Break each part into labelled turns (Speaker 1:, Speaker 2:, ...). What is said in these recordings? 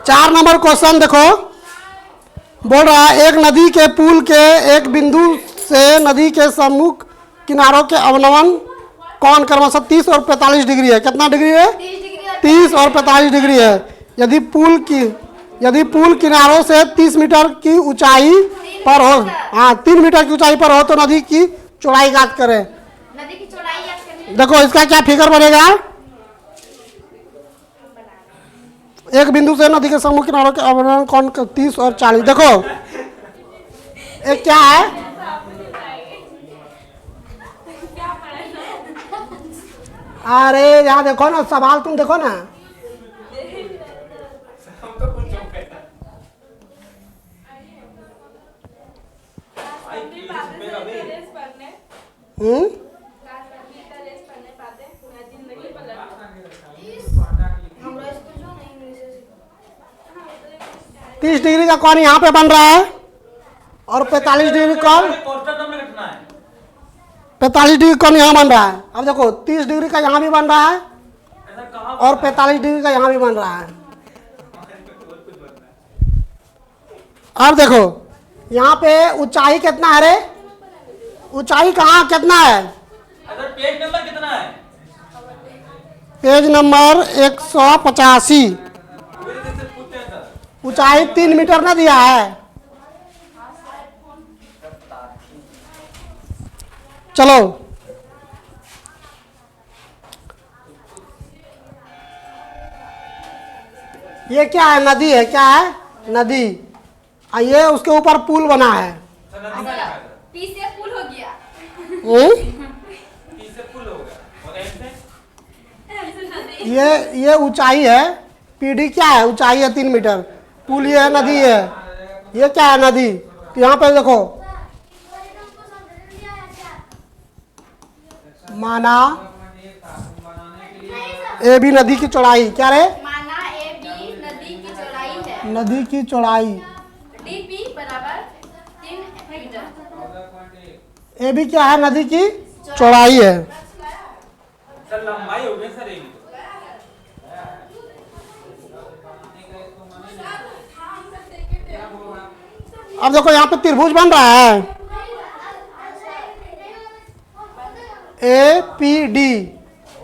Speaker 1: 4 number question देखो, बोल रहा है एक नदी के पुल के एक बिंदु से नदी के सम्मुख किनारों के अवनमन कोण क्रमशः 30 और 45 डिग्री है। कितना डिग्री है? 30 और 45 डिग्री है। यदि पुल किनारों से 30 मीटर की ऊंचाई पर हो, हाँ 3 मीटर की ऊंचाई पर हो तो नदी की चौड़ाई ज्ञात करें।
Speaker 2: नदी की चौड़ाई याद करनी।
Speaker 1: देखो इसका क्या फिगर बनेगा, एक बिंदु से नदी के सम्मुख किनारों के अवनमन कोण 30 और 40। देखो एक क्या है, अरे यहाँ देखो ना सवाल, तुम देखो ना, हम्म 30 डिग्री का कोण यहाँ पे बन रहा है और 45 डिग्री कोण 45 डिग्री कोण यहाँ बन रहा है। अब देखो 30 डिग्री का यहाँ भी बन रहा है और 45 डिग्री का यहाँ भी बन रहा है। अब देखो यहाँ पे ऊंचाई कितना है रे, ऊंचाई कहाँ कितना है?
Speaker 3: पेज नंबर कितना है?
Speaker 1: Page number 185। ऊंचाई 3 मीटर ना दिया है। चलो ये क्या है? नदी है। क्या है? नदी। ये उसके ऊपर पुल बना है।
Speaker 2: 30 से पुल हो गया।
Speaker 3: 30 से पुल हो गया और ऐसे
Speaker 1: ये ऊंचाई है। पीडी क्या है? ऊंचाई है 3 मीटर। पुल ये है, नदी है। ये क्या है? नदी। तो यहाँ पे देखो माना ए बी नदी की चौड़ाई। क्या रे?
Speaker 2: माना ए बी नदी की चौड़ाई है।
Speaker 1: नदी की चौड़ाई
Speaker 2: डीपी बराबर 3 मीटर।
Speaker 1: ए बी क्या है? नदी की चौड़ाई है।
Speaker 3: सर लंबाई हो गई सर एक।
Speaker 1: अब देखो यहाँ पे त्रिभुज बन रहा है ए पी डी,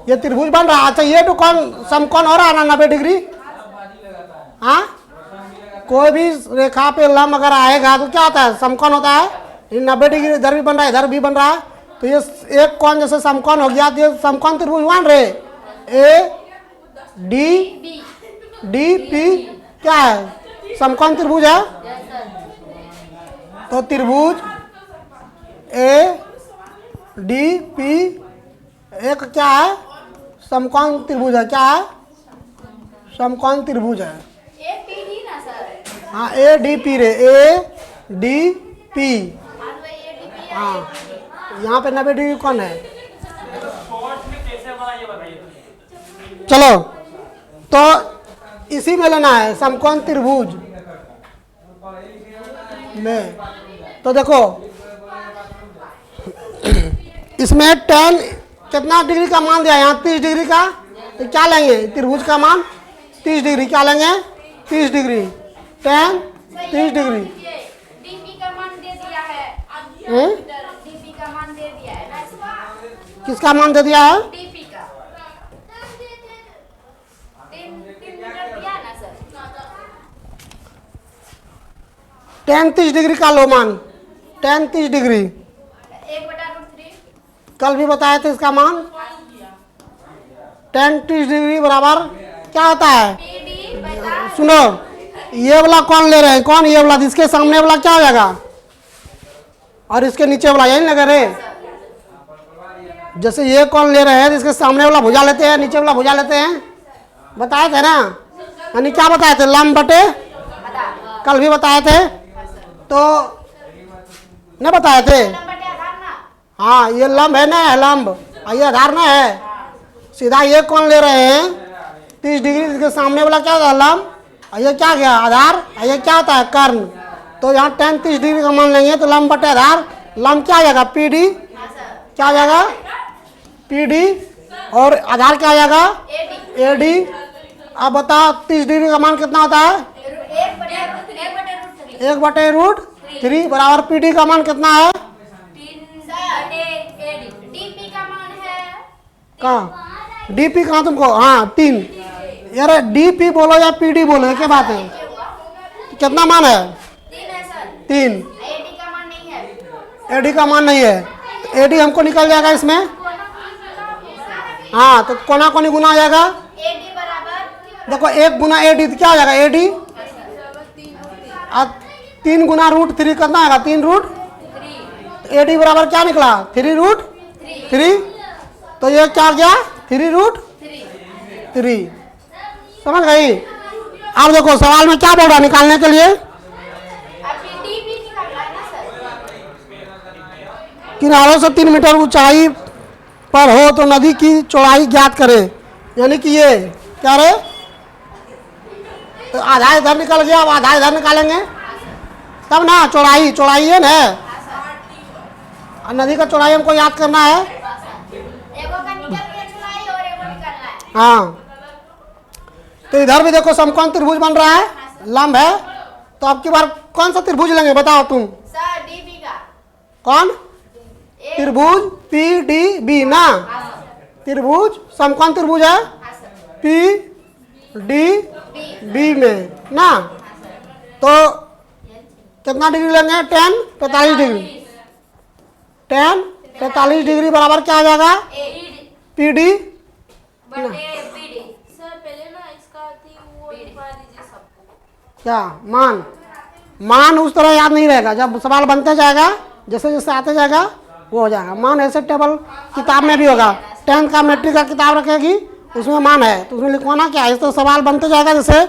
Speaker 1: ये त्रिभुज बन रहा है। अच्छा ये तो कौन समकोण हो रहा है ना 90 डिग्री। हाँ कोई भी रेखा पे लंब अगर आएगा तो क्या होता है? समकोण होता है। 90 डिग्री इधर भी बन रहा है, इधर भी बन रहा है, तो ये एक कोण जैसे समकोण हो गया तो ये समकोण त्रिभुज बन रहे। ए डी डी पी क्या है? समकोण त्रिभुज है। तो त्रिभुज ए डी पी एक क्या है? समकोण त्रिभुज है। क्या है? समकोण त्रिभुज है।
Speaker 2: एपीडी ना सर।
Speaker 1: हाँ ए डी पी रे, ए डी पी। हाँ यहाँ पे 90 डिग्री कौन है?
Speaker 3: शॉर्ट में कैसे बना ये बताइए।
Speaker 1: चलो तो इसी में लेना है समकोण त्रिभुज में। तो देखो इसमें tan कितना डिग्री का मान दिया? यहाँ 30 डिग्री का। तो क्या लेंगे? त्रिभुज का मान 30 डिग्री। क्या लेंगे? 30 डिग्री। tan 30 degree.
Speaker 2: डीपी का मान दे दिया है। डीपी का मान दे दिया है ना।
Speaker 1: किसका मान दे दिया है?
Speaker 2: डीपी का 3 मीटर दिया ना सर।
Speaker 1: tan 30 डिग्री का लो मान, tan 30 डिग्री
Speaker 2: 1/√3।
Speaker 1: कल भी बताए थे इसका मान। tan 30 डिग्री बराबर क्या होता है?
Speaker 2: पीडी बटा
Speaker 1: सुनो ये वाला कौन ले रहे हैं? कौन? ये वाला। इसके सामने वाला क्या हो जाएगा और इसके नीचे वाला यही लगा रे। जैसे ये कौन ले रहे हैं, इसके सामने वाला भुजा लेते हैं, नीचे वाला भुजा लेते हैं। बताए थे ना, यानी क्या बताए थे? लंब बटे, कल भी बताए थे तो नहीं बताए थे। हाँ ये लंब है ना, लंब, और ये आधार ना है। सीधा ये कौन ले रहे हैं 30 डिग्री, इसके सामने वाला क्या होता है? लंब, और ये क्या गया? आधार, और ये क्या होता है? कर्ण। तो यहाँ tan 30 डिग्री का मान लेंगे तो लंब बटे आधार, लंब क्या आ जाएगा? P D. क्या आ जाएगा? P D. और आधार क्या आ जाएगा? A D. अब बताओ 30 डिग्री का मान कितना होता है? 1/√3 बराबर PD का मान कितना है?
Speaker 2: डीपी का मान है
Speaker 1: कहाँ DP कहाँ तुमको? हाँ 3। यार DP बोलो या PD बोलो, क्या बात है? कितना मान है?
Speaker 2: 3 है सर।
Speaker 1: 3।
Speaker 2: एडी का मान नहीं है।
Speaker 1: AD का मान नहीं है, तो AD हमको निकल जाएगा इसमें। हाँ तो कोना कोनी गुना हो जाएगा।
Speaker 2: एडी बराबर
Speaker 1: देखो 1 गुना AD तो क्या हो जाएगा? AD 3 गुना √3 कितना आएगा? 3√3। AD बराबर क्या निकला? 3√3। तो ये क्या गया? 3√3। समझ गई? अब देखो सवाल में क्या बोल रहा है निकालने के लिए?
Speaker 2: अभी डीपी निकालना है ना सर।
Speaker 1: किनारों से 3 मीटर ऊंचाई पर हो तो नदी की चौड़ाई ज्ञात करें। यानी कि ये क्या रहे? तो आधा इधर निकल गया, अब आधा इधर निकालेंगे तब ना। चौड़ाई है ना, और नदी का चौड़ाई हमको याद करना है।
Speaker 2: एगो का निकल गया चुनाई और एगो निकलना है।
Speaker 1: हाँ तो इधर भी देखो समकोण त्रिभुज बन रहा है, लंब है। तो अब की बार कौन सा त्रिभुज लेंगे बताओ तुम?
Speaker 2: सर डीपी का
Speaker 1: कौन? त्रिभुज PDB ना। त्रिभुज समकोण त्रिभुज है PDB में ना। तो कितना डिग्री लेंगे? 10 45 डिग्री। 10 45 डिग्री बराबर क्या आ जाएगा? PD
Speaker 2: सर पहले ना इसका थी वो लिखवा दीजिए सबको।
Speaker 1: क्या मान उस तरह याद नहीं रहेगा। जब सवाल बनते जाएगा, जैसे जैसे आते जाएगा वो हो जाएगा। मान ऐसे टेबल किताब में भी होगा, 10th का मैट्रिक का किताब रखेगी, उसमें मान है तो उसमें लिखवाना क्या है। इस तो सवाल बनते जाएगा। जैसे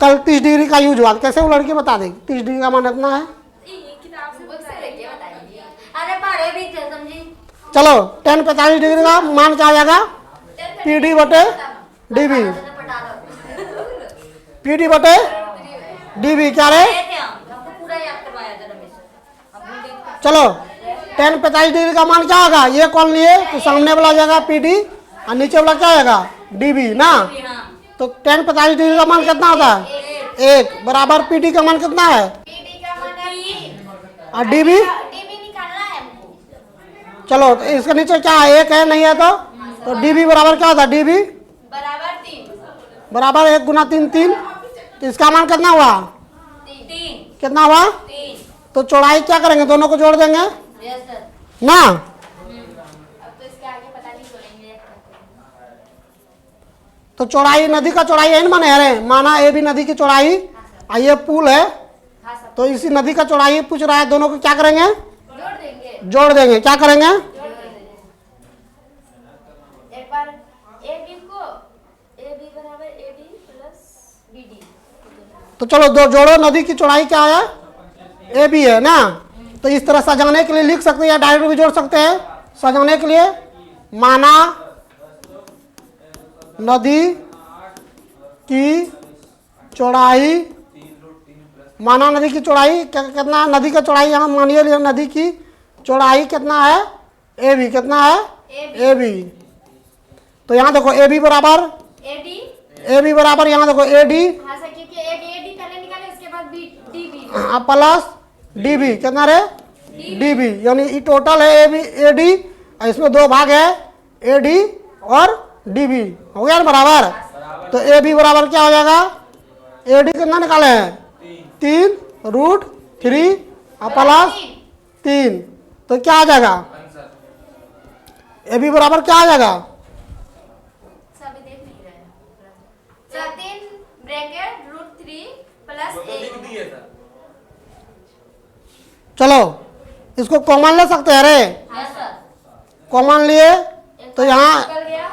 Speaker 1: कल 30 डिग्री का यूज हुआ, कैसे वो लड़की बता देगी 30 डिग्री का मान इतना है।
Speaker 2: अरे पढ़े भी थे समझी।
Speaker 1: चलो 10 45 डिग्री का मान क्या आ जाएगा? PD/DB। PD/DB क्या रहे?
Speaker 2: पूरा याद करवाया था रमेश।
Speaker 1: चलो 10 45 डिग्री का मान क्या होगा? ये कौन लिए तो सामने वाला जाएगा PD और नीचे वाला क्या आएगा? DB ना। तो 10 45 डिग्री का मान कितना होता है? 1 बराबर PD का मान कितना है?
Speaker 2: पीडी का मान है 3
Speaker 1: और DB?
Speaker 2: डीबी निकालना है हमको।
Speaker 1: चलो तो इसके नीचे क्या है? 1 है, नहीं है तो DB बराबर क्या होता है? DB
Speaker 2: बराबर 3
Speaker 1: बराबर 1 गुना 3 3। तो इसका मान कितना हुआ?
Speaker 2: 3
Speaker 1: कितना हुआ?
Speaker 2: 3।
Speaker 1: तो चौड़ाई क्या करेंगे? दोनों को जोड़ देंगे
Speaker 2: यस सर।
Speaker 1: ना।
Speaker 2: अब तो इसके आगे पता नहीं जोड़ेंगे।
Speaker 1: तो चौड़ाई नदी का चौड़ाई है ना माने अरे माना AB नदी की चौड़ाई और ये पुल है,
Speaker 2: हाँ सर
Speaker 1: तो इसी नदी का चौड़ाई पूछ रहा है। दोनों को क्या करेंगे?
Speaker 2: जोड़ देंगे।
Speaker 1: जोड़ देंगे। क्या करेंगे?
Speaker 2: जोड़ देंगे। एक बार AB को AB बराबर AD प्लस BD।
Speaker 1: तो चलो दो जोड़ो। नदी की चौड़ाई क्या है? AB है ना। तो इस तरह सजाने के लिए लिख सकते हैं या डायरेक्ट भी जोड़ सकते हैं। सजाने के लिए माना नदी की चौड़ाई, माना नदी की चौड़ाई कितना? नदी का चौड़ाई यहाँ मानिए नदी की चौड़ाई कितना है? AB कितना है? AB। तो यहाँ देखो AB बराबर
Speaker 2: AD
Speaker 1: बराबर यहाँ देखो AD
Speaker 2: हाँ सर क्योंकि AD पहले निकाले उसके बाद DB
Speaker 1: प्लस DB कितना रे? DB यानी ये टोटल है AD और इसमें 2 भाग है AD और DB। हो गया ना बराबर? तो AB बराबर क्या हो जाएगा? AD कितना निकाले हैं? 3√3 और प्लस 3। तो क्या आ जाएगा? AB बराबर क्या आ जाएगा?
Speaker 2: सभी देख नहीं रहे सर। 3 bracket √3 plus 1।
Speaker 1: चलो इसको कॉमन ले सकते हैं रे।
Speaker 2: हाँ सर।
Speaker 1: कॉमन लिए तो यहाँ
Speaker 2: निकल गया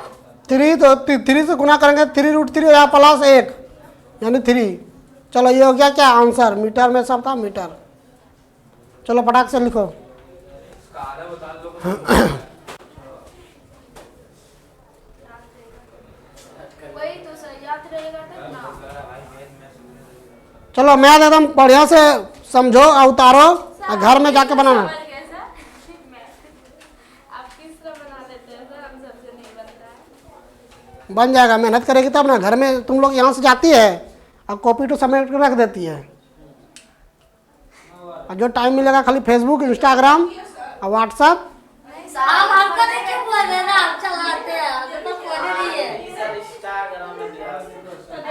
Speaker 1: 3 तो 3 से गुना करेंगे 3√3 या प्लस 1 यानी 3। चलो ये हो गया क्या आंसर? मीटर में सब था मीटर। चलो फटाक से लिखो।
Speaker 2: वही तो सर याद रहेगा तब ना।
Speaker 1: चलो मैथ एकदम बढ़िया से समझो और उतारो और घर में जाके बनाना।
Speaker 2: आप किस तरह बना लेते हैं सर? हम सबसे नहीं बनता है।
Speaker 1: बन जाएगा, मेहनत करेगी तब ना। घर में तुम लोग यहाँ से जाती है और कॉपी टू समेट कर रख देती है, और जो टाइम मिलेगा खाली फेसबुक, इंस्टाग्राम और व्हाट्सएप।
Speaker 4: आप हमको नहीं क्यों बोल रहे ना, आप चलाते हैं, हम तो बोले नहीं है,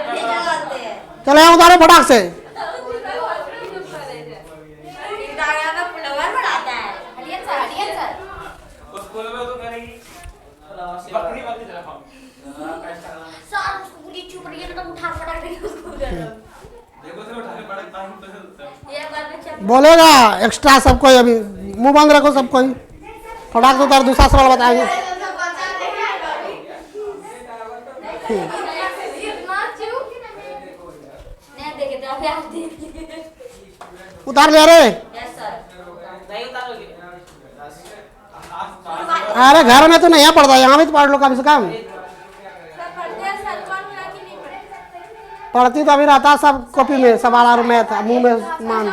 Speaker 4: नहीं चलाते हैं।
Speaker 1: चले यहाँ उतारो फटाक से।
Speaker 4: इंस्टाग्राम में फॉलोवर बढ़ाता है।
Speaker 2: हरियन सर
Speaker 3: स्कूल में तो करेगी बकरी वाली तरफ हम
Speaker 4: सर उसको पूरी चुप रही है तो उठा पटक देंगे उसको उधर।
Speaker 3: देखो से उठा के बड़ा पानी पसंद
Speaker 4: ये बार में चल
Speaker 1: बोलेगा एक्स्ट्रा सबको, अभी मुंह बंद रखो सबको, फटाक से उतार, दूसरा सवाल बताएंगे।
Speaker 4: नहीं देखे तो अभी आप देखिए।
Speaker 1: उतार ले रे।
Speaker 4: Yes sir.
Speaker 3: नहीं उतारोगे
Speaker 1: अरे घर में तो नहीं पढ़ता, यहाँ भी तो पढ़ लो कम से कम। पढ़ती तो अभी रहता सब कॉपी में, सवाल और मैथ मुंह में मान।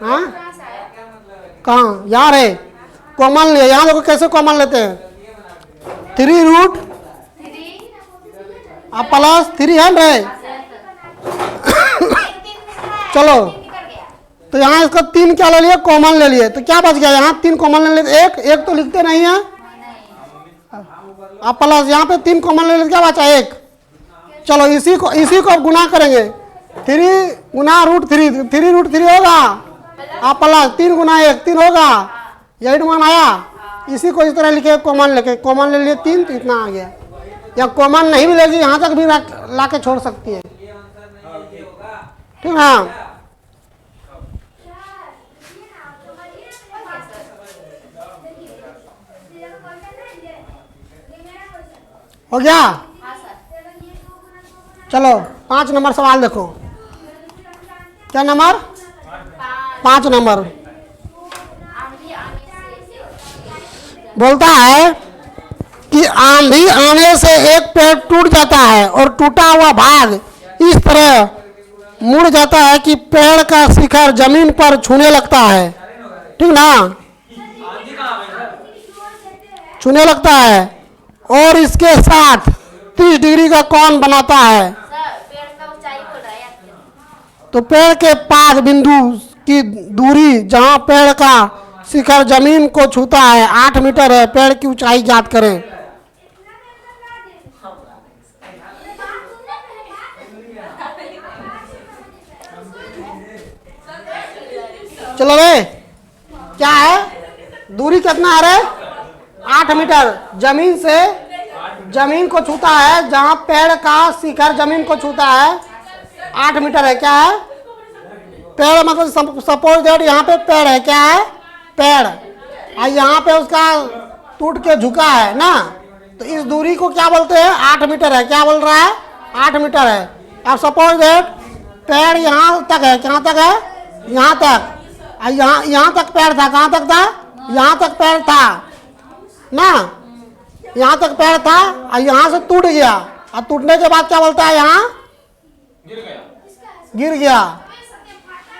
Speaker 1: हाँ कहाँ यहाँ रे कॉमन ले, यहाँ देखो कैसे कॉमन लेते हैं। 3 रूट अब प्लस 3 है रे। चलो तो यहाँ इसका 3 क्या ले लिए, कॉमन ले लिए, तो क्या बच गया यहाँ 3 कॉमन ले लिए, एक तो लिखते नहीं है। अब प्लस यहाँ पे 3 कॉमन ले लिए, क्या बचा 1। चलो इसी को अब गुना करेंगे, 3 गुना रूट 3, 3 रूट 3 होगा। अब प्लस 3 गुना 1 3 होगा, यही मान आया। इसी को इस तरह लिखे, कॉमन लेके कॉमन ले लिए 3, तो इतना आ गया। या कॉमन नहीं मिलेगी यहाँ तक भी ला के छोड़ सकती है, ठीक है। हो गया। चलो 5 नंबर सवाल देखो, क्या नंबर 5 नंबर बोलता है कि आंधी आने से एक पेड़ टूट जाता है और टूटा हुआ भाग इस तरह मुड़ जाता है कि पेड़ का शिखर जमीन पर छूने लगता है, ठीक ना,
Speaker 3: आंधी कहाँ है सर?
Speaker 1: छूने लगता है, और इसके साथ 30 डिग्री का कोण बनाता है।
Speaker 2: पेड़ का ऊंचाई बोल रहा है आपके।
Speaker 1: तो पेड़ के पास बिंदु की दूरी जहाँ पेड़ का शिखर जमीन को छूता है 8 मीटर है। पेड़ की ऊंचाई ज्ञात करें। चलो रे, क्या है दूरी कितना है रे, 8 मीटर जमीन से जमीन को छूता है, जहां पेड़ का शिखर जमीन को छूता है 8 मीटर है। क्या है पेड़, मतलब सपोज दैट यहाँ पे पेड़ है, क्या है पेड़, और यहाँ पे उसका टूट के झुका है ना, तो इस दूरी को क्या बोलते हैं 8 मीटर है। क्या बोल रहा है 8 मीटर है। अब सपोज दैट पेड़ यहाँ तक है, कहाँ तक है यहाँ तक, यहाँ तक पेड़ था, कहाँ तक था यहाँ तक पेड़ था ना, यहाँ तक पेड़ था और यहाँ से टूट गया, और टूटने के बाद क्या बोलता है यहाँ गिर गया।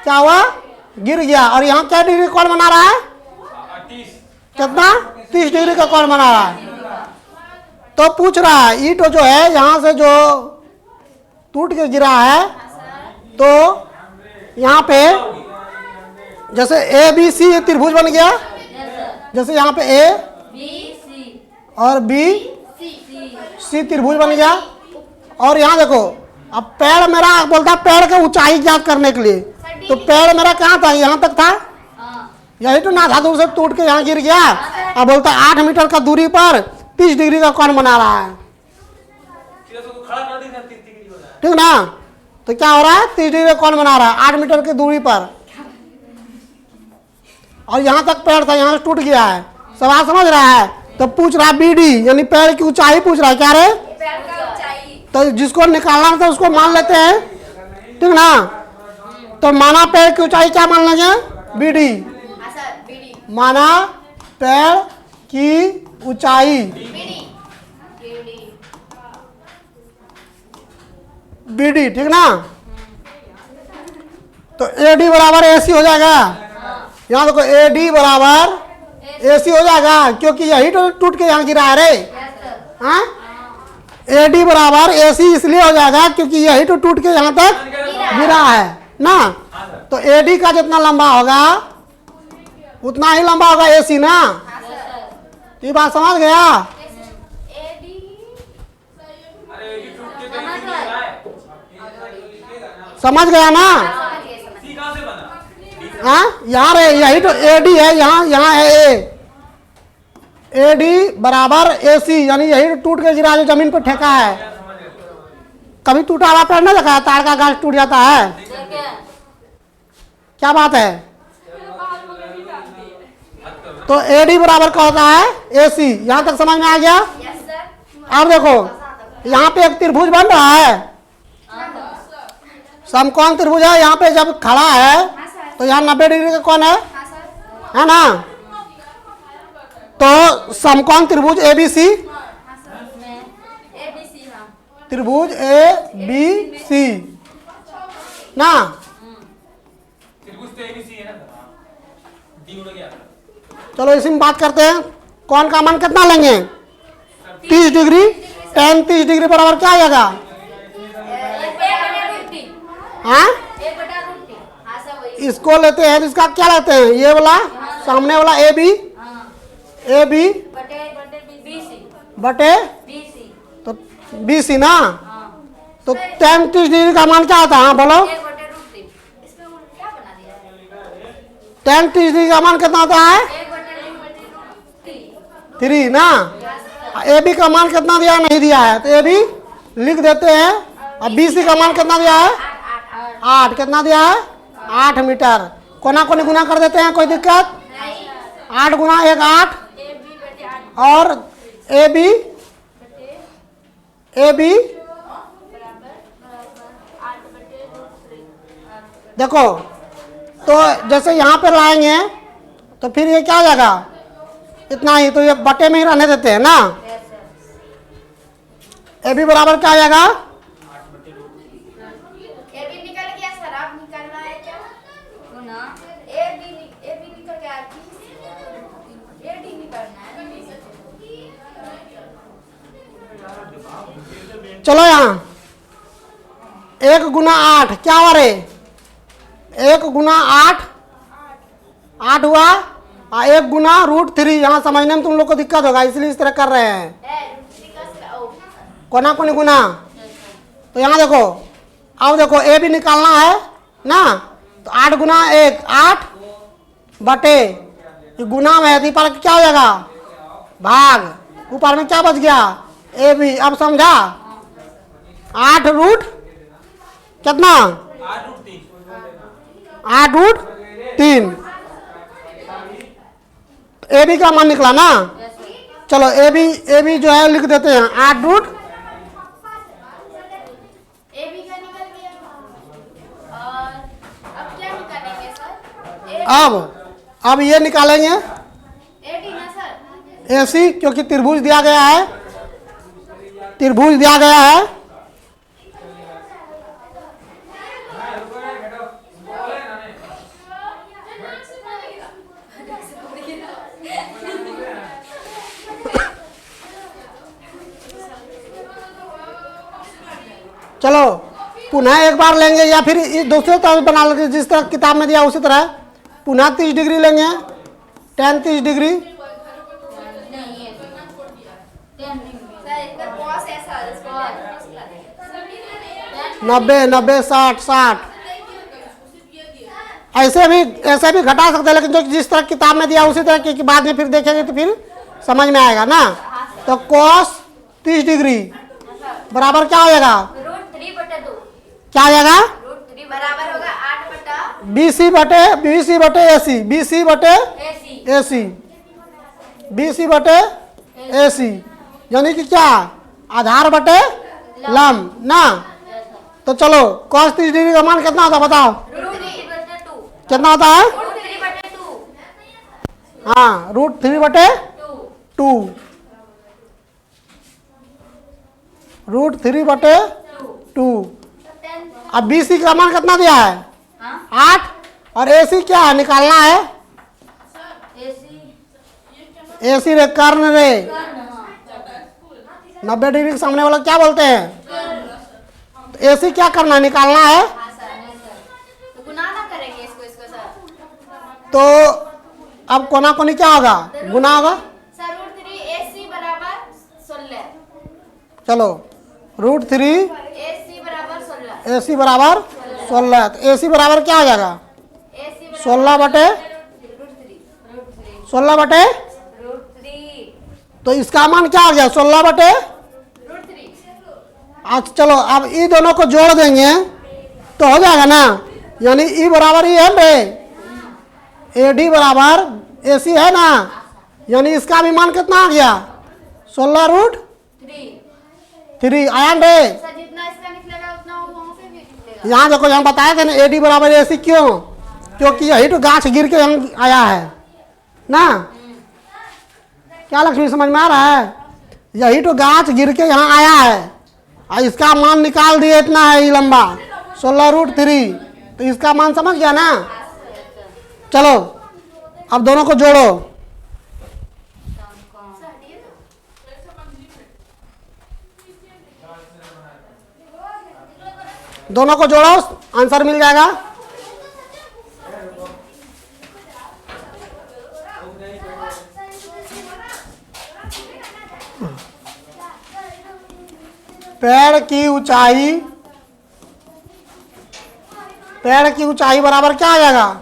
Speaker 1: क्या हुआ गिर गया, और यहाँ क्या डिग्री कोण बना रहा है, कितना 30 डिग्री का कोण बना रहा है। तो पूछ रहा है ईंट जो है यहाँ से जो टूट के गिरा है, तो यहाँ पे जैसे ABC त्रिभुज बन गया, जैसे यहाँ पे A और BC त्रिभुज बन गया। और यहाँ देखो अब पेड़ मेरा बोलता पेड़ का ऊंचाई ज्ञात करने के लिए, तो पेड़ मेरा कहाँ था यहाँ तक था, यही तो ना था, दूर से टूट के यहाँ गिर गया। अब बोलता 8 मीटर का दूरी पर 30 डिग्री का कोण बना रहा है, ठीक ना। तो क्या हो रहा है 30 डिग्री का कोण बना रहा है 8 मीटर की दूरी पर, और यहाँ तक पेड़ था, यहाँ से टूट गया है। सवाल समझ रहा है। तो पूछ रहा है BD यानी पेड़ की ऊंचाई पूछ रहा है, क्या रे
Speaker 2: पेड़ का ऊंचाई।
Speaker 1: तो जिसको निकालना था उसको मान लेते हैं, ठीक ना। तो माना पेड़ की ऊंचाई क्या मान लेंगे BD,
Speaker 2: हाँ सर बीडी
Speaker 1: माना पेड़ की ऊंचाई
Speaker 2: बीडी बीडी
Speaker 1: BD, ठीक ना। तो AD बराबर AC हो जाएगा। यहाँ देखो AD बराबर AC हो जाएगा क्योंकि यही तो टूट के यहाँ गिरा है रे।
Speaker 4: Yes sir.
Speaker 1: हाँ AD बराबर AC इसलिए हो जाएगा क्योंकि यही तो टूट के यहाँ तक गिरा है ना। तो AD का जितना लंबा होगा उतना ही लंबा होगा AC ना।
Speaker 2: हाँ सर।
Speaker 1: ये बात समझ गया?
Speaker 2: एडी
Speaker 3: अरे ये टूट के तो नहीं रहा है।
Speaker 1: समझ गया ना?
Speaker 2: समझ गए समझ
Speaker 3: सी कहाँ से बना?
Speaker 1: हाँ यहाँ रे यही तो AD है, यहाँ है A। AD बराबर AC यानी यही तो टूट के गिरा जो जमीन पर ठेका है। कभी टूटा हुआ पेड़ ना देखा है, तार का गाछ टूट जाता है,
Speaker 4: देखिए
Speaker 1: क्या बात है? तो AD बराबर क्या होता है AC। यहाँ तक समझ में आ गया?
Speaker 2: Yes sir.
Speaker 1: अब देखो यहाँ पे एक त्रिभुज बन रहा है, समकोण त्रिभुज है। यहाँ पे जब खड़ा है
Speaker 2: हाँ सर।
Speaker 1: तो यहाँ 90 डिग्री का कोण है
Speaker 2: हाँ सर।
Speaker 1: है ना। तो समकोण त्रिभुज ABC,
Speaker 2: हाँ सर।
Speaker 4: में ABC हाँ।
Speaker 1: त्रिभुज ABC ना।
Speaker 3: त्रिभुज तो ABC है ना। डी उड़ गया।
Speaker 1: चलो इसी में बात करते हैं। कोण का मान कितना लेंगे? 30 डिग्री। tan 30 डिग्री बराबर क्या आ जाएगा?
Speaker 2: 1/√3।
Speaker 1: हाँ
Speaker 2: 1/√3। हाँ सर वही।
Speaker 1: इसको लेते हैं तो इसका क्या लेते हैं? ये वाला सामने वाला AB
Speaker 4: हाँ
Speaker 1: AB
Speaker 2: बटे
Speaker 4: BC
Speaker 1: बटे
Speaker 4: BC
Speaker 1: तो BC ना।
Speaker 4: हाँ
Speaker 1: तो tan 30 डिग्री का मान क्या होता है? हाँ बोलो।
Speaker 2: 1/√3। इसमें वो क्या बना दिया है?
Speaker 1: tan 30 डिग्री का मान कितना होता है?
Speaker 2: 1/√3।
Speaker 1: 3 ना। AB का मान कितना दिया है? नहीं दिया है तो AB लिख देते हैं। अब BC का मान कितना दिया है? 8। कितना दिया है? 8 मीटर। कोना कोनी गुना कर देते हैं, कोई दिक्कत?
Speaker 2: नहीं।
Speaker 1: 8 गुना 1 8
Speaker 2: AB बटे 8
Speaker 1: और AB
Speaker 2: बराबर 8/√3।
Speaker 1: देखो तो जैसे यहाँ पे लाएंगे तो फिर ये क्या हो जाएगा? इतना ही, तो ये बटे में ही रहने देते हैं ना।
Speaker 2: Yes sir.
Speaker 1: AB बराबर क्या आ जाएगा?
Speaker 2: AB निकल गया सर। आप निकालना है क्या?
Speaker 4: गुना
Speaker 2: AB निकल गया। AD निकालना है।
Speaker 1: चलो यहाँ 1 गुना 8 क्या हुआ रे? 1 गुना 8 हुआ और 1 गुना √3। यहाँ समझने में तुम लोग को दिक्कत होगा इसलिए इस तरह कर रहे हैं। कोना कोनी गुना। तो यहाँ देखो, अब देखो AB निकालना है ना। तो 8 गुना 1 8 बटे ये गुना में है तो पर क्या हो जाएगा? भाग। ऊपर में क्या बच गया? AB। अब समझा? 8 रूट कितना? 8√3। AB का मान निकला ना। चलो AB जो है लिख देते हैं 8
Speaker 2: AB का निकल गया। और अब क्या निकालेंगे सर?
Speaker 1: अब ये निकालेंगे
Speaker 2: AD ना सर।
Speaker 1: AC क्योंकि त्रिभुज दिया गया है, त्रिभुज दिया गया है। चलो पुनः एक बार लेंगे या फिर दूसरे तरह बना लेंगे जिस तरह किताब में दिया उसी तरह। पुनः 30 डिग्री लेंगे। tan 30 डिग्री
Speaker 4: नहीं है
Speaker 2: सर इसका कॉस ऐसा है, इसको cos ला देंगे।
Speaker 1: 90 90 60 60 ऐसे भी घटा सकते हैं, लेकिन जो जिस तरह किताब में दिया उसी तरह की बाद में फिर देखेंगे तो फिर समझ में आएगा ना। तो cos 30 डिग्री बराबर क्या हो जाएगा?
Speaker 2: √3/2।
Speaker 1: क्या आ जाएगा?
Speaker 2: √3 बराबर होगा 8/।
Speaker 1: BC बटे AC। BC बटे
Speaker 4: AC
Speaker 1: AC BC बटे AC यानी कि क्या? आधार बटे लंब ना। तो चलो cos 30 डिग्री का मान कितना होता है बताओ?
Speaker 2: √3/2।
Speaker 1: कितना होता है?
Speaker 2: √3/2।
Speaker 1: हाँ √3/2 √3/2। अब BC का मान कितना दिया है?
Speaker 4: हाँ
Speaker 1: 8 और AC क्या है निकालना है?
Speaker 4: AC
Speaker 1: AC रे कर्ण रे 90 डिग्री के सामने वाला क्या बोलते हैं? तो AC क्या करना है? निकालना है।
Speaker 2: हाँ सर। तो गुना ना करेंगे इसको सर।
Speaker 1: तो अब कोना कोनी क्या होगा? गुना होगा।
Speaker 2: सर √3 AC बराबर 16।
Speaker 1: चलो √3
Speaker 2: AC बराबर 16।
Speaker 1: AC बराबर 16। तो AC बराबर क्या हो जाएगा?
Speaker 2: AC
Speaker 1: 16 बटे
Speaker 2: √3।
Speaker 1: 16 बटे,
Speaker 2: √3।
Speaker 1: तो इसका मान क्या हो गया? 16 बटे।
Speaker 2: √3।
Speaker 1: अच्छा चलो अब ई दोनों को जोड़ देंगे तो हो जाएगा ना, यानी ई बराबर ई है बे, AD बराबर AC है ना, यानी इसका भी मान कितना आ गया? 16√3 आया बे।
Speaker 2: सर जितना इसका निकलेगा उतना वहाँ पे भी निकलेगा।
Speaker 1: यहाँ देखो, यहाँ बताया था ना AD बराबर AC क्यों? क्योंकि यही तो गाछ गिर के यहाँ आया है ना। क्या लक्ष्मी समझ में आ रहा है? यही तो गाछ गिर के यहाँ आया है और इसका मान निकाल दिए, इतना है ये लंबा 16√3। तो इसका मान समझ गया ना। चलो अब दोनों को जोड़ो। दोनों को जोड़ो, आंसर मिल जाएगा। पेड़ की ऊंचाई बराबर क्या आ जाएगा?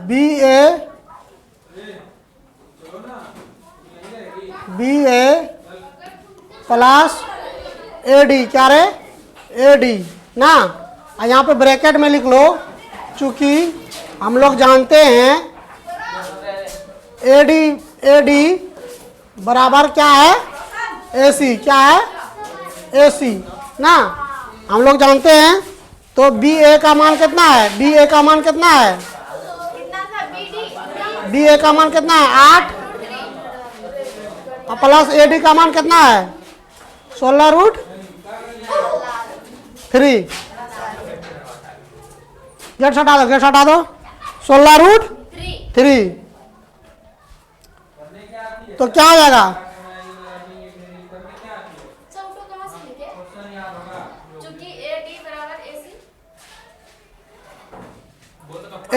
Speaker 1: BA प्लस AD, क्या रे? AD ना। और यहाँ पे ब्रैकेट में लिख लो, चूंकि हम लोग जानते हैं AD बराबर क्या है? AC, क्या है? AC ना, हम लोग जानते हैं। तो BA का मान कितना है? BA का मान कितना है?
Speaker 2: कितना सर? BD
Speaker 1: BA का मान कितना है? 8 और प्लस AD का मान कितना है? 16√3। गेट हटा दो 16√3। तो क्या हो जाएगा?
Speaker 2: चौटो कहाँ से लिखे? चूंकि AD बराबर AC।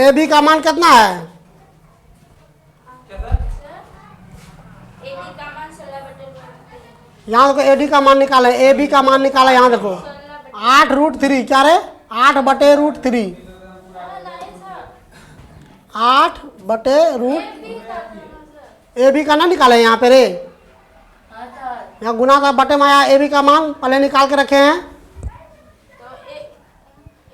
Speaker 1: AB का मान कितना है?
Speaker 2: AD का मान 16/√3।
Speaker 1: यहाँ देखो AD का मान निकाले, AB का मान निकाला। यहाँ देखो 8√3, क्या रे? 8/√3। 8/√। AB का ना निकाले यहाँ पे रे, यहाँ गुना का बटे में आया। AB का मान पहले निकाल के रखे हैं।
Speaker 2: तो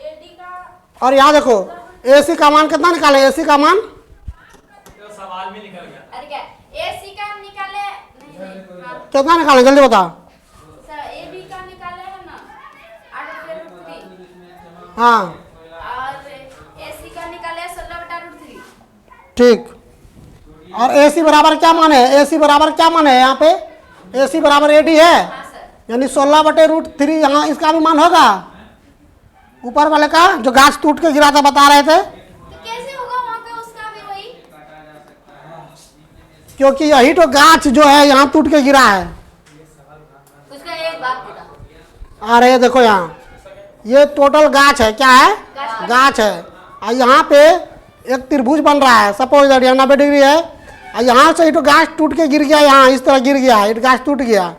Speaker 2: AD का
Speaker 1: और यहाँ देखो AC का मान कितना निकाले? AC का मान
Speaker 3: तो सवाल में निकल गया।
Speaker 2: अरे क्या AC का निकाले? नहीं हाँ
Speaker 1: कितना निकाले? जल्दी बता।
Speaker 2: सर AB का निकाले है ना 8/√3
Speaker 1: हाँ
Speaker 2: और AC का निकाले 16/√3।
Speaker 1: ठीक। और AC बराबर क्या मान है? AC बराबर क्या मान है यहाँ पे? AC बराबर AD है,
Speaker 2: हाँ सर।
Speaker 1: यानी 16/√3। यहाँ इसका भी मान होगा, ऊपर वाले का जो गाछ टूट के गिरा था, बता रहे थे।
Speaker 2: तो कैसे होगा वहाँ पे उसका भी वही?
Speaker 1: क्योंकि यही तो गाछ जो है यहाँ टूट के गिरा है।
Speaker 2: उसका एक बात बता।
Speaker 1: अरे देखो यहाँ ये टोटल गाछ है, क्या है? गाछ है। और यहाँ पे एक त्रिभुज बन रहा है, सपोज दैट यहाँ 90 डिग्री है और यहाँ से तो गाछ टूट के गिर गया, यहाँ इस तरह गिर गया, ये गाछ टूट गया।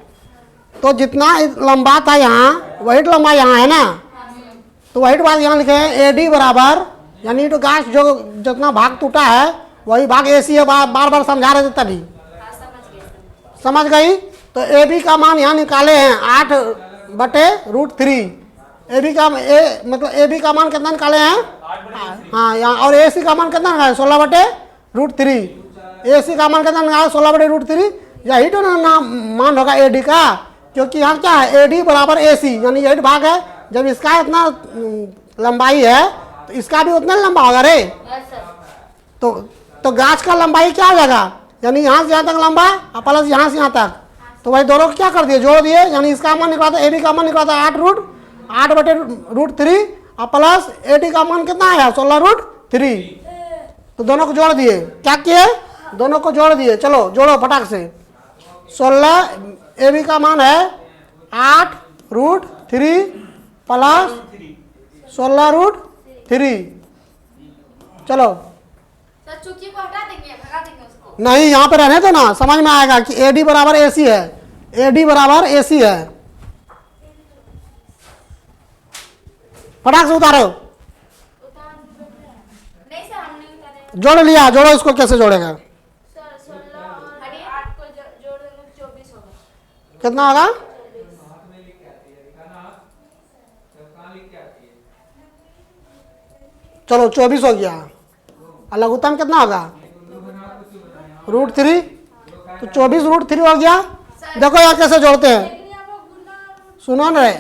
Speaker 1: तो जितना लंबा था यहाँ, वही तो लंबा यहाँ है ना। तो वही तो बात यहाँ लिखे हैं AD बराबर, यानी तो गाछ जो जितना भाग टूटा है वही भाग AC है। बार बार समझा रहे थे तभी।
Speaker 2: हाँ समझ गए।
Speaker 1: समझ गई? तो AB का मान यहाँ निकाले हैं 8/√3। AB का मतलब AB का मान कितना निकाले हैं? हाँ यहाँ। और AC का मान कितना निकाले? 16/√3। AC का मान कितना निकाले? 16/√3। यही तो ना मान होगा AD का, क्योंकि यहाँ क्या है? AD बराबर AC, यानी यही भाग है। जब इसका इतना लंबाई है तो इसका भी उतना लंबा होगा रे। तो गाछ का लंबाई क्या हो जाएगा? यानी यहाँ से यहाँ तक लंबा और प्लस यहाँ से यहाँ तक। तो भाई दोनों को क्या कर दिए? जोड़ दिए। यानी इसका मान निकला था, AB का मान निकला था 8/√3 और प्लस AD का मान कितना आया? 16√3। तो दोनों को जोड़ दिए। क्या किए? दोनों को जोड़ दिए, चलो जोड़ो फटाक से। 16 ए बी का मान है 8√3 प्लस 16√3। चलो
Speaker 2: सर चुकी को हटा देंगे, भगा देंगे उसको।
Speaker 1: नहीं, यहाँ पे रहने दो ना, समझ में आएगा कि AD बराबर AC है, AD बराबर AC है। फटाक से उतारो।
Speaker 2: नहीं सर हम नहीं उतारे।
Speaker 1: जोड़ लिया, जोड़ो इसको, कैसे जोड़ेगा?
Speaker 2: सर 16 और 8 को जोड़ देंगे 24 होगा।
Speaker 1: कितना होगा? चलो 24 हो गया। और लघुत्तम कितना होगा? √3। तो 24√3 हो गया। देखो यहाँ कैसे जोड़ते हैं, सुनो न रे।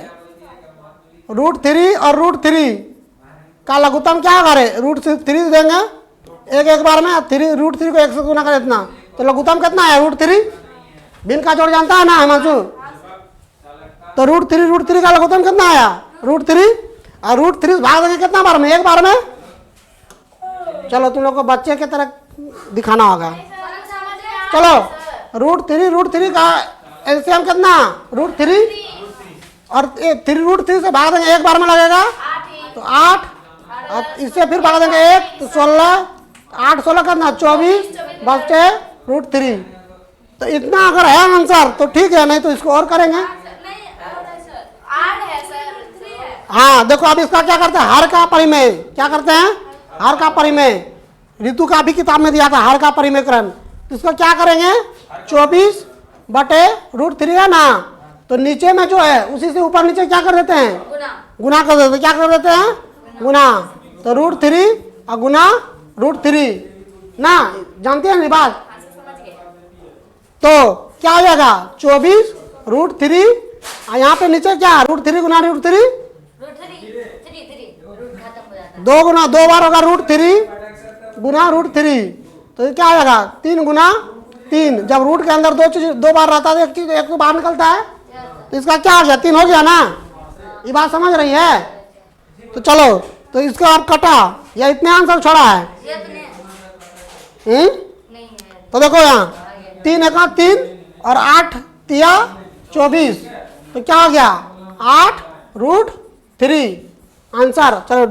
Speaker 1: √3 और √3 का लघुत्तम क्या होगा रे? √3 देंगे एक बार में, √3 को 1 से गुना कर इतना, तो लघुत्तम कितना है? √3। बिन का जोड़ जानता है ना हिमांशु? तो √3 का लघुत्तम कितना आया? √3। और √3 भाग देंगे कितना बार में? एक बार में। चलो तुम लोग को बच्चे की तरह दिखाना होगा। चलो √3 का एलसीएम कितना? √3 और 3√3 से भाग देंगे एक बार में लगेगा, तो 8। और इससे फिर भाग देंगे 1, तो 16। 8 16 कितना? 24 बचते √3। तो इतना अगर है आंसर तो ठीक है, नहीं तो इसको और करेंगे।
Speaker 2: नहीं 8 है सर, 3 है।
Speaker 1: हाँ देखो, अब इसका क्या करते हैं? हर का परिमेय। क्या करते हैं? हर का परिमेय। ऋतु का भी किताब में दिया था हर का परिमेयकरण। तो इसको क्या करेंगे? 24 बटे √3 है ना, तो नीचे में जो है उसी से ऊपर नीचे क्या कर देते हैं? गुना कर देते हैं। क्या कर देते हैं? गुना। तो √3 और गुना √3 ना, जानते हैं ना बात? तो क्या हो जाएगा? 24√3 और यहाँ पे नीचे क्या? √3 गुना √3, 2 गुना 2 बार होगा √3 गुना √3। तो ये क्या हो जाएगा? 3 गुना 3। जब रूट के अंदर 2 चीज 2 बार रहता है तो एक तो बाहर निकलता है, तो इसका क्या हो गया? 3 हो गया ना। ये बात समझ रही है? तो चलो, तो इसका आप कटा या इतने आंसर छोड़ा है। तो देखो यहाँ 3 एका 3 और 8 तिया 24, तो क्या हो गया? 8√3 आंसर। चलो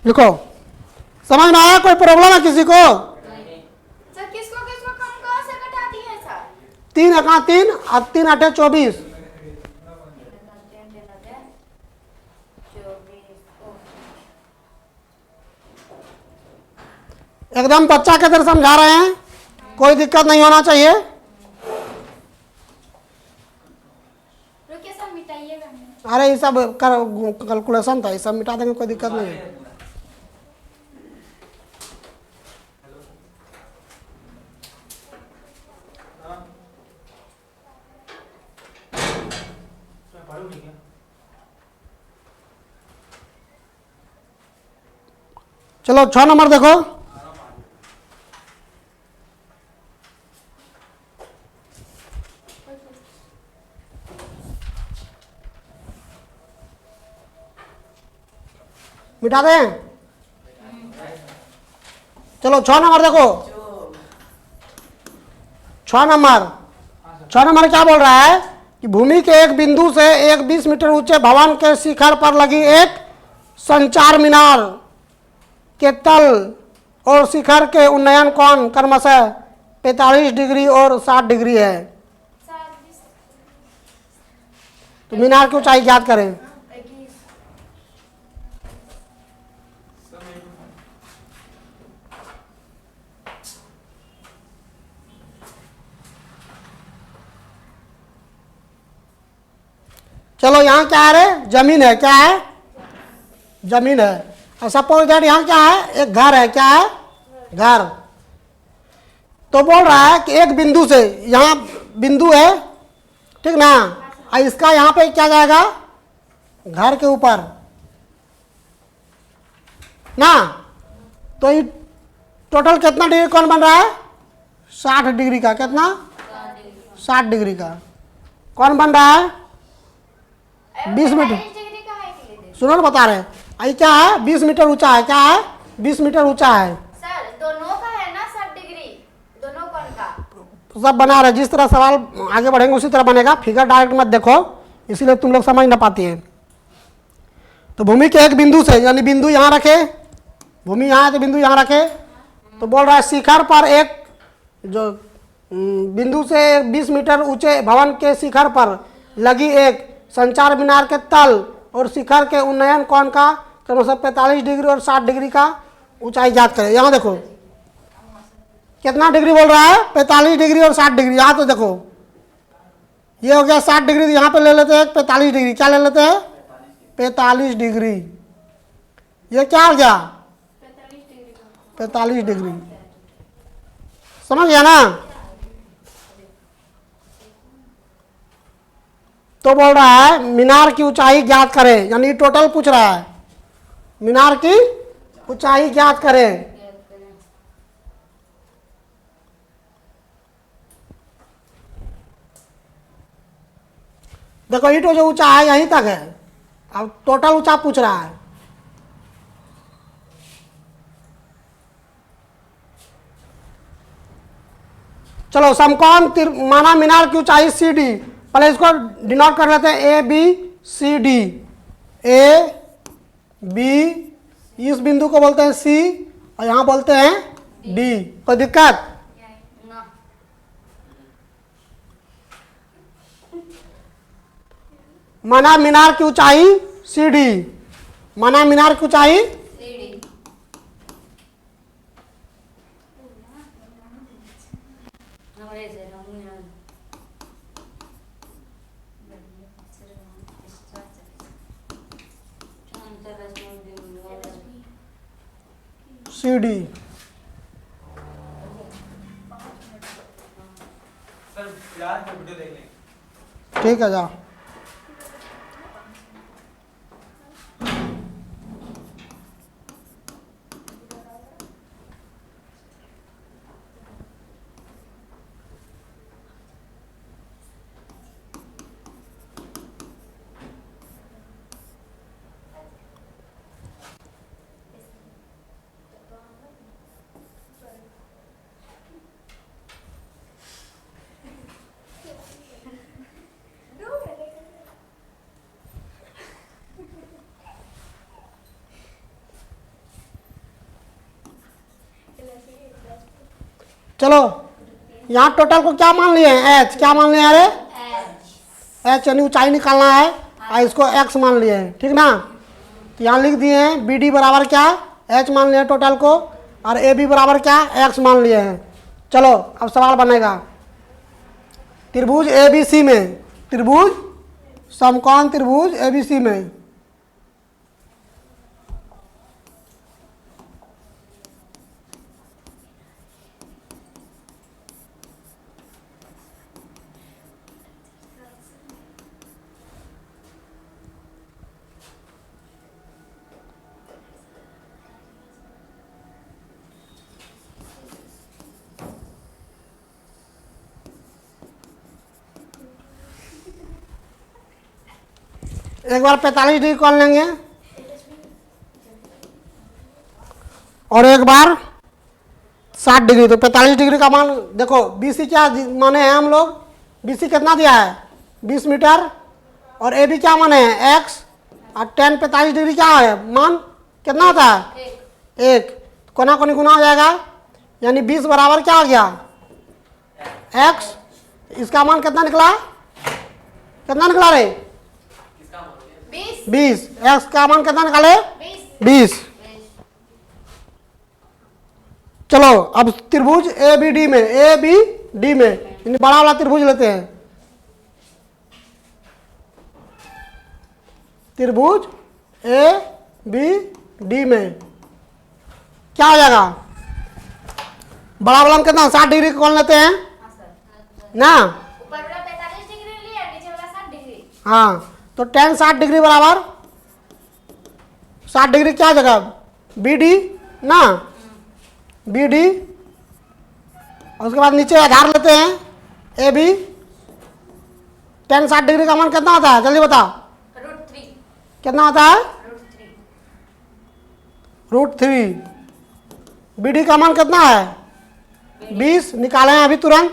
Speaker 1: लिखो। समझ में आया? कोई प्रॉब्लम है किसी को?
Speaker 2: सर किसको किसको कहाँ से कटा दी है सर?
Speaker 1: 3 एका 3 और 3 8 24। एकदम बच्चा के तरह समझा रहे हैं, कोई दिक्कत नहीं होना चाहिए।
Speaker 2: रुकिए सर, मिटाइएगा नहीं।
Speaker 1: अरे ये सब कैलकुलेशन था, ये सब मिटा देंगे, कोई दिक्कत नहीं है। चलो 6 नंबर देखो। मिटा दें? चलो 6 नंबर देखो। 6 नंबर क्या बोल रहा है कि भूमि के एक बिंदु से एक 20 मीटर ऊंचे भवन के शिखर पर लगी एक संचार मीनार के तल और शिखर के उन्नयन कोण क्रमशः 45 डिग्री और 60 डिग्री है। तो मीनार की ऊंचाई ज्ञात करें। चलो यहाँ क्या है रे? जमीन है। क्या है? जमीन है। और सपोज दैट यहाँ क्या है? एक घर है। क्या है? घर। तो बोल रहा है कि एक बिंदु से, यहाँ बिंदु है, ठीक ना, और इसका यहाँ पे क्या जाएगा? घर के ऊपर ना। तो ये टोटल कितना डिग्री कौन बन रहा है? 60 डिग्री का। कितना? 60 डिग्री का कौन बन रहा है? 20 मीटर। सुनो ना, बता रहे हैं। ये क्या है? 20 मीटर ऊंचा है। क्या है? 20 मीटर ऊंचा है।
Speaker 2: सर दोनों का है ना 60 डिग्री? दोनों कोण का
Speaker 1: सब बना रहे, जिस तरह सवाल आगे बढ़ेंगे उसी तरह बनेगा, फिगर डायरेक्ट मत देखो, इसीलिए तुम लोग समझ ना पाती है। तो भूमि के एक बिंदु से, यानी बिंदु यहाँ रखे, भूमि यहाँ है तो बिंदु यहाँ रखे, तो बोल रहा है शिखर पर एक जो बिंदु से 20 मीटर ऊंचे भवन के शिखर पर लगी एक संचार मीनार के तल और शिखर के उन्नयन कोण का क्रमशः 45 डिग्री और 60 डिग्री का ऊंचाई ज्ञात करें। यहाँ देखो कितना डिग्री बोल रहा है, 45 डिग्री और 60 डिग्री। यहाँ तो देखो ये हो गया 60 डिग्री, यहाँ पे ले लेते हैं 45 डिग्री, क्या ले लेते हैं 45 डिग्री, ये क्या हो गया 45 डिग्री, समझ गया ना। तो बोल रहा है मीनार की ऊंचाई ज्ञात करें, यानी टोटल पूछ रहा है, मीनार की ऊंचाई ज्ञात करें। देखो ईंटो जो ऊंचा है यहीं तक है, अब टोटल ऊंचा पूछ रहा है। चलो समकोण माना मीनार की ऊंचाई CD, पहले इसको डिनोट कर लेते हैं ABCD, AB, इस बिंदु को बोलते हैं C और यहाँ बोलते हैं D। कोई दिक्कत? माना मीनार की ऊंचाई CD, माना मीनार की ऊंचाई CD।
Speaker 3: सर यार वीडियो देख लेंगे।
Speaker 1: ठीक है जाओ। चलो यहाँ टोटल को क्या मान लिए हैं, H, क्या मान लिया है H, यानी ऊंचाई निकालना है और इसको X मान लिए हैं, ठीक ना। तो यहाँ लिख दिए हैं BD बराबर क्या H मान लिए टोटल को, और AB बराबर क्या X मान लिए हैं। चलो अब सवाल बनेगा त्रिभुज ABC में, त्रिभुज समकोण त्रिभुज ABC में एक बार 45 डिग्री कॉल लेंगे और एक बार 60 डिग्री। तो 45 डिग्री का मान देखो, BC क्या माने हैं हम लोग, BC कितना दिया है 20 मीटर, और AB क्या माने हैं X, और tan 45 डिग्री क्या है मान कितना होता है 1, कोना कोनी गुना हो जाएगा, यानी 20 बराबर क्या हो गया X, इसका मान कितना निकला, कितना निकला रे 20, X का मान कितना निकाले 20। चलो अब त्रिभुज ABD में, ABD में बड़ा वाला त्रिभुज लेते हैं, त्रिभुज ABD में क्या हो जाएगा, बड़ा वाला में कितना 60 डिग्री कौन लेते हैं ना,
Speaker 2: ऊपर वाला 45 डिग्री लिया, नीचे वाला 60 डिग्री।
Speaker 1: हाँ तो tan 60 डिग्री बराबर 60 डिग्री क्या जगह BD ना, BD, और उसके बाद नीचे आधार लेते हैं AB। tan 60 डिग्री का मान कितना होता है जल्दी बताओ,
Speaker 2: √3,
Speaker 1: कितना होता है
Speaker 2: √3,
Speaker 1: √3। BD का मान कितना है 20 निकाले हैं अभी तुरंत।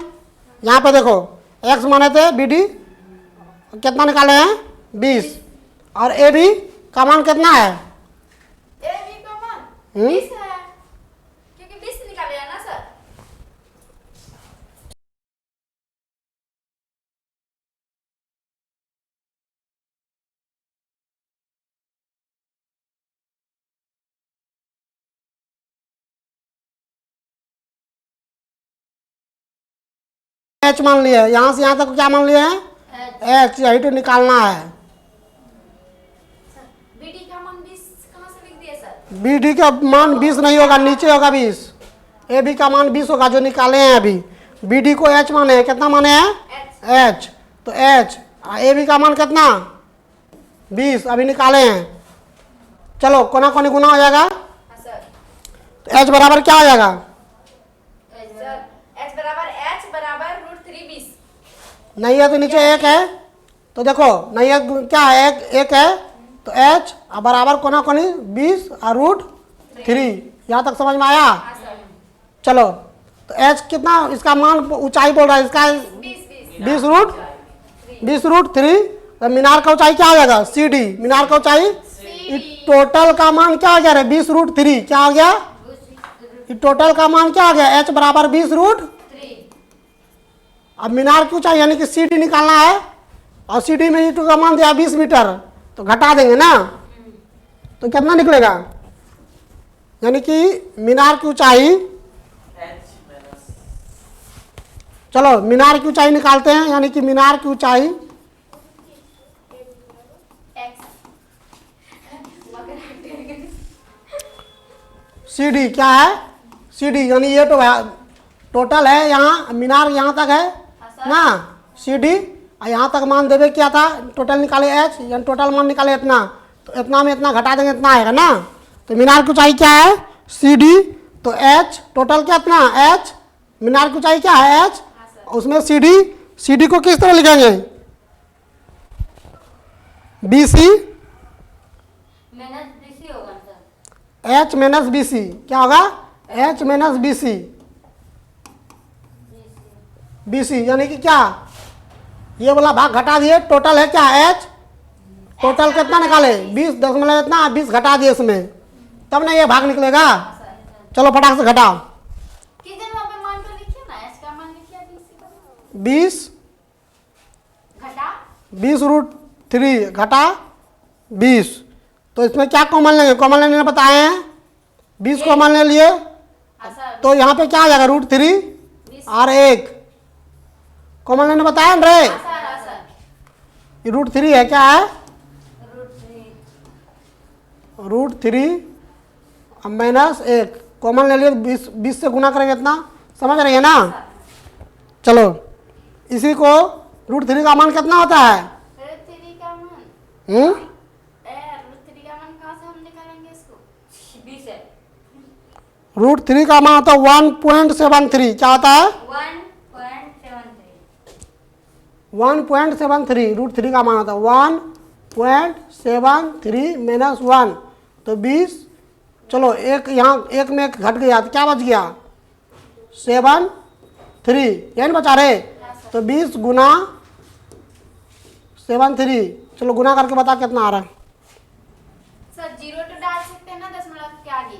Speaker 1: यहाँ पे देखो x माने थे BD, कितना निकाले हैं 20, और AB का मान कितना है?
Speaker 2: ए बी का मान
Speaker 1: हम्म?
Speaker 2: 20 है, क्योंकि 20 निकाले हैं ना सर।
Speaker 1: H मान लिए, यहाँ से यहाँ तक क्या मान लिए हैं? H, यही तो निकालना है।
Speaker 2: बीडी का मान 20 कहाँ से लिख दिए सर?
Speaker 1: BD का मान 20 नहीं होगा, नीचे होगा 20। AB का मान 20 होगा जो निकाले हैं अभी। BD को H माने हैं, कितना माने हैं? H, तो H, AB का मान कितना? 20 अभी निकाले हैं। चलो कोना कोनी गुना हो जाएगा,
Speaker 2: हाँ सर।
Speaker 1: तो H बराबर क्या हो जाएगा?
Speaker 2: सर h बराबर √3 20।
Speaker 1: नहीं है तो नीचे 1 है, तो देखो नहीं है क्या है, 1 है, तो H बराबर कोना कोनी 20 और √3। यहाँ तक समझ में आया?
Speaker 2: हाँ सर।
Speaker 1: चलो तो H कितना, इसका मान ऊंचाई बोल रहा है, इसका 20 √3। तो मीनार का ऊंचाई क्या हो जाएगा? CD, मीनार का ऊंचाई, टोटल का मान क्या हो गया रे? 20 √3 क्या हो गया? टोटल का मान क्या हो गया? H बराबर 20 √3। अब मीनार की ऊंचाई यानी कि CD निकालना है, और CD में E2 का मान दिया 20 मीटर, तो घटा देंगे ना, तो कितना निकलेगा? यानी कि मीनार की ऊंचाई, चलो मीनार की ऊंचाई निकालते हैं, यानी कि मीनार की ऊंचाई CD क्या है? CD यानी ये तो टोटल है, यहाँ मीनार यहाँ तक है ना, CD, और यहाँ तक मान देवे क्या था, टोटल निकाले H, यानी टोटल मान निकाले इतना, तो इतना में इतना घटा देंगे, इतना आएगा ना। तो मीनार की ऊंचाई क्या है? CD, तो H टोटल क्या इतना H, मीनार की ऊंचाई क्या है? H, उसमें CD को किस तरह लिखेंगे? BC
Speaker 4: -BC होगा सर।
Speaker 1: H माइनस BC क्या होगा? H माइनस BC यानी कि क्या, ये वाला भाग घटा दिए, टोटल है क्या H, टोटल कितना निकाले 20 दशमलव इतना, 20 घटा दिए इसमें, तब ना ये भाग निकलेगा। चलो फटाक से घटाओ,
Speaker 2: किधर वहाँ पे मान तो लिखिए ना, h का मान लिखिए, BC का मान
Speaker 1: 20
Speaker 2: घटा
Speaker 1: 20 √3 घटा 20, तो इसमें क्या कॉमन लेंगे? कॉमन लेने बताए हैं, 20 कॉमन ले लिए,
Speaker 2: हाँ सर।
Speaker 1: तो यहाँ पे क्या आ जाएगा? √3 और 1 कॉमन लेने बताया ना रे,
Speaker 2: हाँ सर।
Speaker 1: ये √3 है, क्या है? √3 माइनस 1 कॉमन ले लिए, 20 से गुना करेंगे इतना, समझ रही है ना? चलो इसी को √3 का मान कितना होता है?
Speaker 2: √3 का मान
Speaker 1: हम्म,
Speaker 2: √3 का मान कहाँ से हम निकालेंगे इसको?
Speaker 4: 20 है।
Speaker 1: √3 का मान होता है 1.73, क्या होता है? 1.73 √3 का मान होता है 1.73 माइनस 1, तो 20, चलो एक यहाँ एक में एक घट गया, तो क्या बच गया? 73, यही बचा रहे, तो 20 गुना 73, चलो गुना करके बता कितना आ रहा है?
Speaker 2: सर 0 तो डाल सकते हैं ना दशमलव के आगे?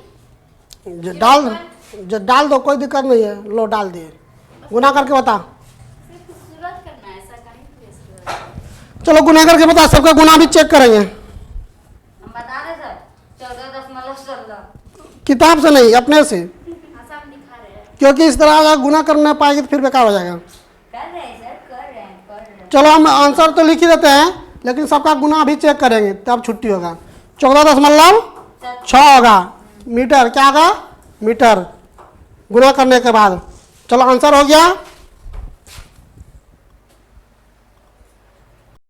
Speaker 1: डाल दो, कोई दिक्कत नहीं है, लो डाल दिए, गुना करके बता।
Speaker 2: खूबसूरत करना है, ऐसा कहीं
Speaker 1: चलो गुना करके बता, सबका गुना भी चेक करेंगे,
Speaker 4: हम बता रहे सर 14.16।
Speaker 1: किताब से नहीं, अपने से,
Speaker 2: आसान दिखा रहे हैं।
Speaker 1: क्योंकि इस तरह अगर गुना कर नहीं पाएगी तो फिर बेकार हो जाएगा।
Speaker 4: कर रहे हैं सर, कर रहे हैं।
Speaker 1: चलो हम आंसर तो लिख ही देते हैं, लेकिन सबका गुना भी चेक करेंगे, तब छुट्टी होगा। 14.6 होगा मीटर, क्या होगा? मीटर, गुना करने के बाद। चलो आंसर हो गया।